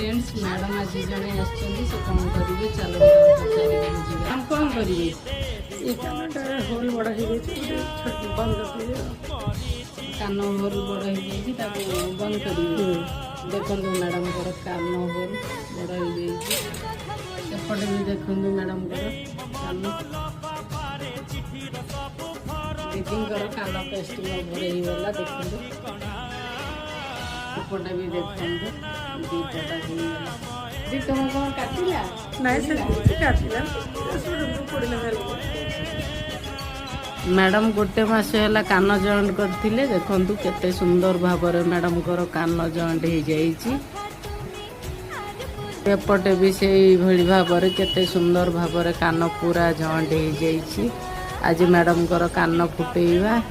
friends madam आज जड़े आसछन्ती से कौन करिवे चलो हम कौन करिवे ये कानटा होल बड़ा ही छोटी बंद कर कान होल बड़ हो जाइए ताको बंद करिवे देखो मैडम को कान होल बड़ हो जाइए एपटे भी देखो मैडम को कान दीदी कान पेस्ट भर होगा देखो एपटे भी देखो दीटा दी तुम कौन काटिला नहीं से काटिला पड़ना मैडम गोटे मस है कान जॉइंट करते देखु केते सुंदर भाव मैडम को कान जॉइंट हो जाइए एपटे भी से भली भाव केते सुंदर भाव कान पूरा जॉइंट हो जाइए आज मैडम को कान फुटेवा